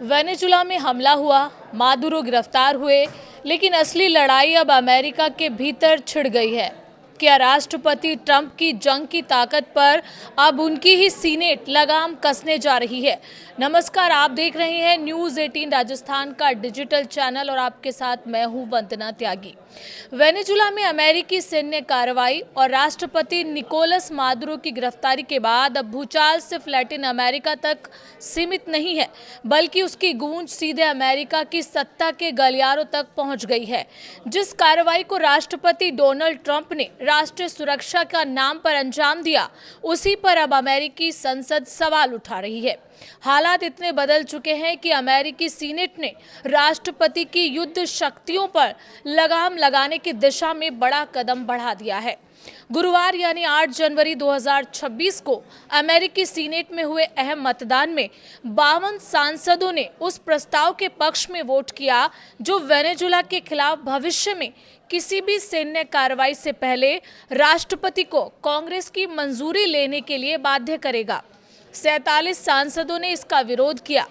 Venezuela में हमला हुआ, मादुरो गिरफ्तार हुए, लेकिन असली लड़ाई अब अमेरिका के भीतर छिड़ गई है। क्या राष्ट्रपति ट्रंप की जंग की ताकत पर अब उनकी ही सीनेट लगाम कसने जा रही है? नमस्कार, आप देख रहे हैं न्यूज़ 18 राजस्थान का डिजिटल चैनल और आपके साथ मैं हूं वंदना त्यागी। वेनेजुला में अमेरिकी सैन्य कार्रवाई और राष्ट्रपति निकोलस मादुरो की गिरफ्तारी के बाद अब भूचाल सिर्फ लैटिन अमेरिका तक सीमित नहीं है, बल्कि उसकी गूंज सीधे अमेरिका की सत्ता के गलियारों तक पहुंच गई है। जिस कार्रवाई को राष्ट्रपति डोनाल्ड ट्रंप ने राष्ट्रीय सुरक्षा का नाम पर अंजाम दिया, उसी पर अब अमेरिकी संसद सवाल उठा रही है। हालात इतने बदल चुके हैं कि अमेरिकी सीनेट ने राष्ट्रपति की युद्ध शक्तियों पर लगाम लगाने की दिशा में बड़ा कदम बढ़ा दिया है। गुरुवार यानी 8 जनवरी 2026 को अमेरिकी सीनेट में हुए अहम मतदान में 52 सांसदों ने उस प्रस्ताव के पक्ष में वोट किया जो वेनेजुला के खिलाफ भविष्य में किसी भी सैन्य कार्रवाई से पहले राष्ट्रपति को कांग्रेस की मंजूरी लेने के लिए बाध्य करेगा। 47 सांसदों ने इसका विरोध किया।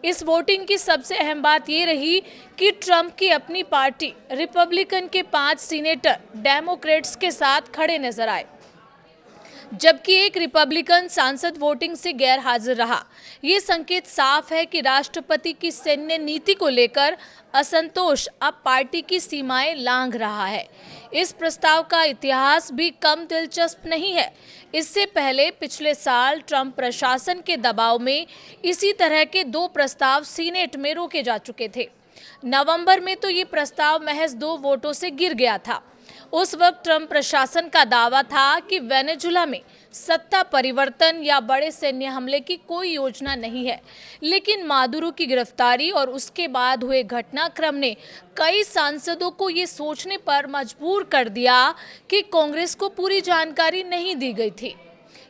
इस वोटिंग की सबसे अहम बात ये रही कि ट्रंप की अपनी पार्टी रिपब्लिकन के 5 सीनेटर डेमोक्रेट्स के साथ खड़े नजर आए, जबकि एक रिपब्लिकन सांसद वोटिंग से गैर हाजिर रहा। ये संकेत साफ है कि राष्ट्रपति की सैन्य नीति को लेकर असंतोष अब पार्टी की सीमाएं लांघ रहा है। इस प्रस्ताव का इतिहास भी कम दिलचस्प नहीं है। इससे पहले पिछले साल ट्रंप प्रशासन के दबाव में इसी तरह के 2 प्रस्ताव सीनेट में रोके जा चुके थे। नवंबर में तो ये प्रस्ताव महज 2 वोटों से गिर गया था। उस वक्त ट्रंप प्रशासन का दावा था कि वेनेजुला में सत्ता परिवर्तन या बड़े सैन्य हमले की कोई योजना नहीं है, लेकिन मादुरो की गिरफ्तारी और उसके बाद हुए घटनाक्रम ने कई सांसदों को ये सोचने पर मजबूर कर दिया कि कांग्रेस को पूरी जानकारी नहीं दी गई थी।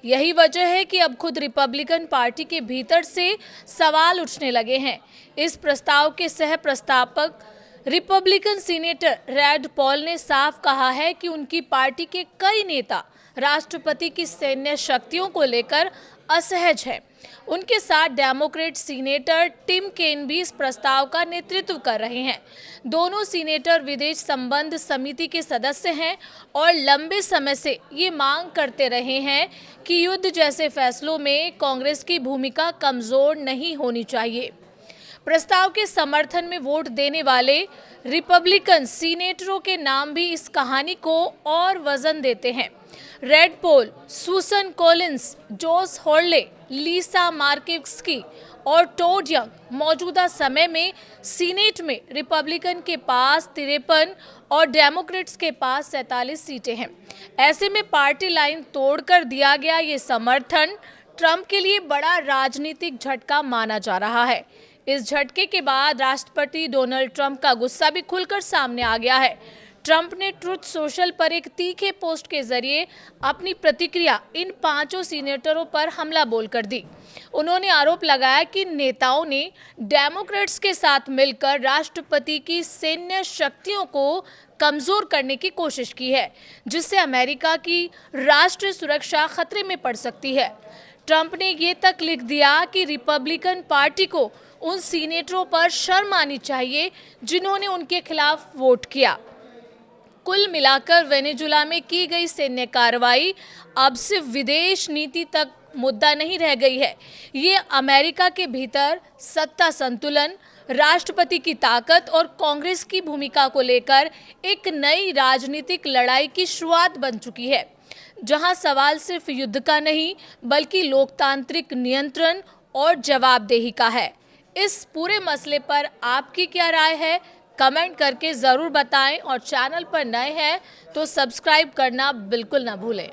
यही वजह है कि अब खुद रिपब्लिकन पार्टी के भीतर से सवाल उठने लगे हैं। इस प्रस्ताव के सह प्रस्तावक रिपब्लिकन सीनेटर रैड पॉल ने साफ कहा है कि उनकी पार्टी के कई नेता राष्ट्रपति की सैन्य शक्तियों को लेकर असहज हैं। उनके साथ डेमोक्रेट सीनेटर टिम केन भी इस प्रस्ताव का नेतृत्व कर रहे हैं। दोनों सीनेटर विदेश संबंध समिति के सदस्य हैं और लंबे समय से ये मांग करते रहे हैं कि युद्ध जैसे फैसलों में कांग्रेस की भूमिका कमजोर नहीं होनी चाहिए। प्रस्ताव के समर्थन में वोट देने वाले रिपब्लिकन सीनेटरों के नाम भी इस कहानी को और वजन देते हैं। रेड पॉल, सुसन कॉलिंस, जोस हॉर्ले, लीसा मार्किव्स्की और टॉड यंग मौजूदा समय में सीनेट में रिपब्लिकन के पास 53 और डेमोक्रेट्स के पास 47 सीटें हैं। ऐसे में पार्टी लाइन तोड़कर दिया गया ये समर्थन ट्रंप के लिए बड़ा राजनीतिक झटका माना जा रहा है। इस झटके के बाद राष्ट्रपति डोनाल्ड ट्रंप का गुस्सा भी खुलकर सामने आ गया है। ट्रंप ने ट्रुथ सोशल पर एक तीखे पोस्ट के जरिए अपनी प्रतिक्रिया इन 5 सीनेटरों पर हमला बोलकर दी। उन्होंने आरोप लगाया कि नेताओं ने डेमोक्रेट्स के साथ मिलकर राष्ट्रपति की सैन्य शक्तियों को कमजोर करने की कोशिश की है, जिससे अमेरिका की राष्ट्रीय सुरक्षा खतरे में पड़ सकती है। ट्रंप ने ये तक लिख दिया कि रिपब्लिकन पार्टी को उन सीनेटरों पर शर्म आनी चाहिए जिन्होंने उनके खिलाफ वोट किया। कुल मिलाकर वेनेजुला में की गई सैन्य कार्रवाई अब सिर्फ विदेश नीति तक मुद्दा नहीं रह गई है। ये अमेरिका के भीतर सत्ता संतुलन, राष्ट्रपति की ताकत और कांग्रेस की भूमिका को लेकर एक नई राजनीतिक लड़ाई की शुरुआत बन चुकी है, जहां सवाल सिर्फ युद्ध का नहीं बल्कि लोकतांत्रिक नियंत्रण और जवाबदेही का है। इस पूरे मसले पर आपकी क्या राय है? कमेंट करके ज़रूर बताएं और चैनल पर नए हैं तो सब्सक्राइब करना बिल्कुल ना भूलें।